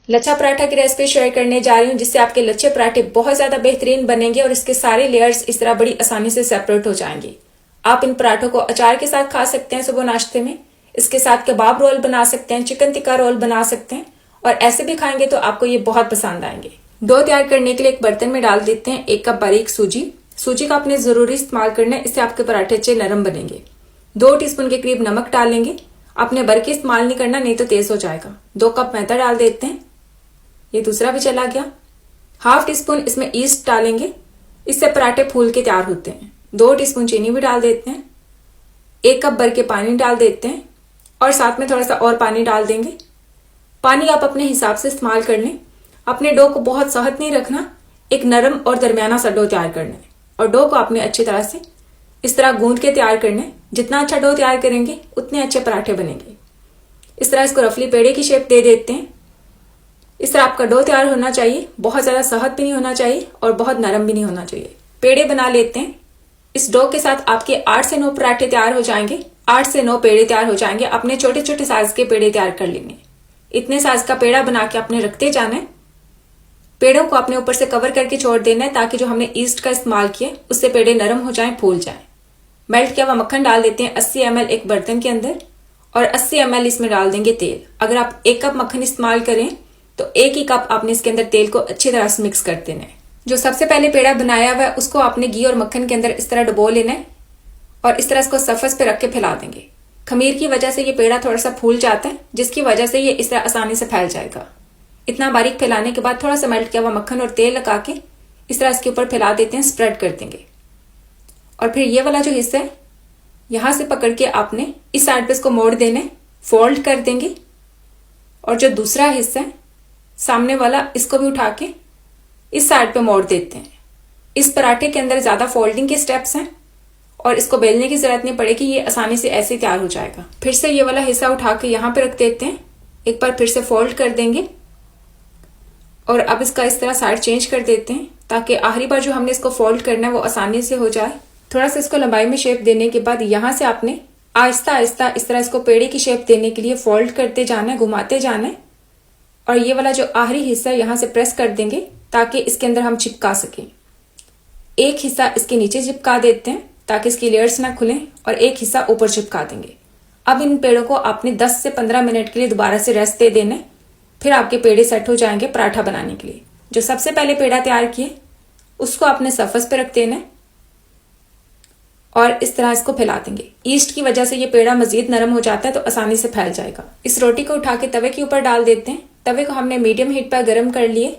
लच्छा पराठा की recipe share करने जा रही हूँ जिससे आपके लच्छे पराठे बहुत ज्यादा बेहतरीन बनेंगे और इसके सारे लेयर्स इस तरह बड़ी आसानी से सेपरेट हो जाएंगे। आप इन पराठों को अचार के साथ खा सकते हैं सुबह नाश्ते में। इसके साथ कबाब रोल बना सकते हैं, चिकन टिक्का रोल बना सकते हैं और ऐसे भी खाएंगे तो आपको ये बहुत पसंद आएंगे। डो तैयार करने के लिए एक बर्तन में डाल देते हैं 1 कप बारीक सूजी। सूजी का आपने जरूरी इस्तेमाल करना है, इससे आपके पराठे अच्छे नरम बनेंगे। 2 टीस्पून के करीब नमक डालेंगे। आपने भर के इस्तेमाल नहीं करना, नहीं तो तेज हो जाएगा। 2 कप मैदा डाल देते हैं, ये दूसरा भी चला गया। 1/2 टीस्पून इसमें ईस्ट डालेंगे, इससे पराठे फूल के तैयार होते हैं। 2 टीस्पून चीनी भी डाल देते हैं। 1 कप भर के पानी डाल देते हैं और साथ में थोड़ा सा और पानी डाल देंगे। पानी आप अपने हिसाब से इस्तेमाल कर लें। अपने डो को बहुत सख्त नहीं रखना, एक नरम और दरमियाना सा डो तैयार करना है और डो को आपने अच्छी तरह से इस तरह गूंद के तैयार करना है। जितना अच्छा डो तैयार करेंगे उतने अच्छे पराठे बनेंगे। इस तरह इसको रफली पेड़े की शेप दे देते हैं। इस तरह आपका डो तैयार होना चाहिए, बहुत ज्यादा सख्त भी नहीं होना चाहिए और बहुत नरम भी नहीं होना चाहिए। पेड़े बना लेते हैं। इस डो के साथ आपके 8 से 9 पराठे तैयार हो जाएंगे। 8 से 9 पेड़े तैयार हो जाएंगे। अपने छोटे छोटे साइज के पेड़े तैयार कर लेंगे। इतने साइज का पेड़ा बना के आपने रखते जाना है। पेड़ों को अपने ऊपर से कवर करके छोड़ देना है ताकि जो हमने ईस्ट का इस्तेमाल किया उससे पेड़े नरम हो जाएं, फूल जाएं। मेल्ट किया हुआ मक्खन डाल देते हैं 80 ml एक बर्तन के अंदर और 80 ml इसमें डाल देंगे तेल। अगर आप 1 कप मक्खन इस्तेमाल करें तो 1 ही कप आपने इसके अंदर तेल को अच्छी तरह से मिक्स कर देना है। जो सबसे पहले पेड़ा बनाया हुआ है उसको आपने घी और मक्खन के अंदर इस तरह डुबो लेना है और इस तरह इसको सरफेस पे रख के फैला देंगे। खमीर की वजह से ये पेड़ा थोड़ा सा फूल जाता है, जिसकी वजह से ये इस तरह आसानी से फैल जाएगा। इतना बारीक फैलाने के बाद थोड़ा सा मेल्ट किया हुआ मक्खन और तेल लगा के इस तरह इसके ऊपर फैला देते हैं, स्प्रेड कर देंगे। और फिर ये वाला जो हिस्सा है यहां से पकड़ के आपने इस साइड पे इसको मोड़ देना है, फोल्ड कर देंगे। और जो दूसरा हिस्सा है सामने वाला, इसको भी उठा के इस साइड पे मोड़ देते हैं। इस पराठे के अंदर ज्यादा फोल्डिंग के स्टेप्स हैं और इसको बेलने की जरूरत नहीं पड़ेगी, ये आसानी से ऐसे तैयार हो जाएगा। फिर से ये वाला हिस्सा उठा के यहां पे रख देते हैं, एक बार फिर से फोल्ड कर देंगे और अब इसका इस तरह साइड चेंज कर देते हैं ताकि आखिरी बार जो हमने इसको फोल्ड करना है वो आसानी से हो जाए। थोड़ा सा इसको लंबाई में शेप देने के बाद यहां से आपने आहिस्ता आहिस्ता इस तरह इसको पेड़े की शेप देने के लिए फोल्ड करते जाना है, घुमाते जाना है और ये वाला जो आखिरी हिस्सा यहां से प्रेस कर देंगे ताकि इसके अंदर हम चिपका सकें। एक हिस्सा इसके नीचे चिपका देते हैं ताकि इसकी लेयर्स ना खुलें और एक हिस्सा ऊपर चिपका देंगे। अब इन पेड़ों को आपने 10 से 15 मिनट के लिए दोबारा से रेस्ट दे देना है, फिर आपके पेड़े सेट हो जाएंगे पराठा बनाने के लिए। जो सबसे पहले पेड़ा तैयार किए उसको आपने सरफेस पे रख देना है और इस तरह इसको फैला देंगे। ईस्ट की वजह से ये पेड़ा मजीद नरम हो जाता है तो आसानी से फैल जाएगा। इस रोटी को उठा के तवे के ऊपर डाल देते हैं। तवे को हमने मीडियम हीट पर गर्म कर लिए।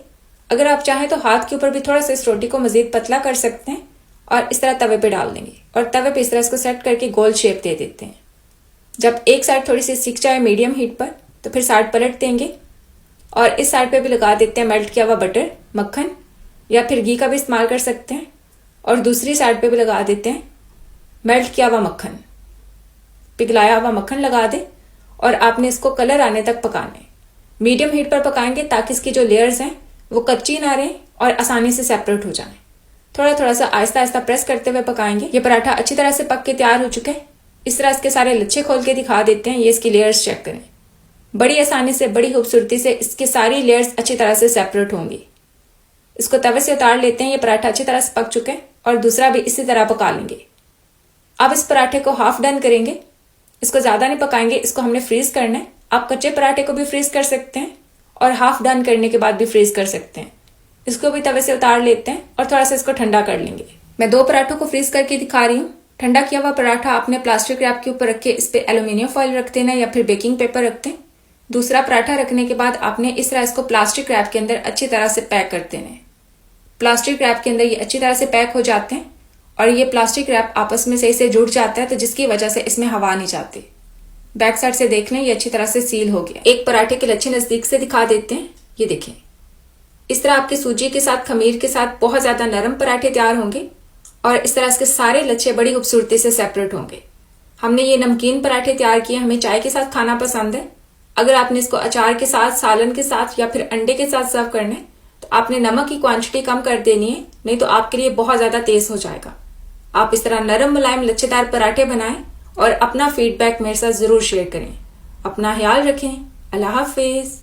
अगर आप चाहें तो हाथ के ऊपर भी थोड़ा सा इस रोटी को मजीद पतला कर सकते हैं और इस तरह तवे पे डाल देंगे और तवे पे इस तरह इसको सेट करके गोल शेप दे देते हैं। जब एक साइड थोड़ी सी सिक जाए मीडियम हीट पर तो फिर साइड पलट देंगे और इस साइड पे भी लगा देते हैं मेल्ट किया हुआ बटर, मक्खन या फिर घी का भी इस्तेमाल कर सकते हैं और दूसरी साइड पे भी लगा देते हैं मेल्ट किया हुआ मक्खन, पिघलाया हुआ मक्खन लगा दे और आपने इसको कलर आने तक पकाना है। मीडियम हीट पर पकाएंगे ताकि इसकी जो लेयर्स हैं वो कच्ची ना रहें और आसानी से सेपरेट हो जाएं। थोड़ा थोड़ा सा आहिस्ता आहिस्ता प्रेस करते हुए पकाएंगे। ये पराठा अच्छी तरह से पक के तैयार हो चुका है। इस तरह इसके सारे लच्छे खोल के दिखा देते हैं। ये इसकी लेयर्स चेक करें, बड़ी आसानी से बड़ी खूबसूरती से इसकी सारी लेयर्स अच्छी तरह से सेपरेट होंगी। इसको तवे से उतार लेते हैं। ये पराठा अच्छी तरह से पक चुका है और दूसरा भी इसी तरह पका लेंगे। अब इस पराठे को हाफ डन करेंगे, इसको ज्यादा नहीं पकाएंगे, इसको हमने फ्रीज करना है। आप कच्चे पराठे को भी फ्रीज कर सकते हैं और हाफ डन करने के बाद भी फ्रीज कर सकते हैं। इसको भी तवे से उतार लेते हैं और थोड़ा सा इसको ठंडा कर लेंगे। मैं 2 पराठों को फ्रीज करके दिखा रही हूँ। ठंडा किया हुआ पराठा आपने प्लास्टिक रैप के ऊपर रख के इस पे एल्यूमिनियम फॉइल रख देना या फिर बेकिंग पेपर रखते हैं। दूसरा पराठा रखने के बाद आपने इस तरह इसको प्लास्टिक रैप के अंदर अच्छी तरह से पैक कर देना है। प्लास्टिक रैप के अंदर ये अच्छी तरह से पैक हो जाते हैं और ये प्लास्टिक रैप आपस में सही से जुड़ जाता है तो जिसकी वजह से इसमें हवा नहीं जाती। बैक साइड से देख लें, ये अच्छी तरह से सील हो गया। एक पराठे के लच्छे नजदीक से दिखा देते हैं। ये देखें, इस तरह आपके सूजी के साथ खमीर के साथ बहुत ज्यादा नरम पराठे तैयार होंगे और इस तरह इसके सारे लच्छे बड़ी खूबसूरती से सेपरेट होंगे। हमने ये नमकीन पराठे तैयार किए, हमें चाय के साथ खाना पसंद है। अगर आपने इसको अचार के साथ, सालन के साथ या फिर अंडे के साथ सर्व करना है तो आपने नमक की क्वांटिटी कम कर देनी है, नहीं तो आपके लिए बहुत ज्यादा तेज हो जाएगा। आप इस तरह नरम मुलायम लच्छेदार पराठे बनाएं और अपना फीडबैक मेरे साथ जरूर शेयर करें। अपना ख्याल रखें। अल्लाह हाफिज।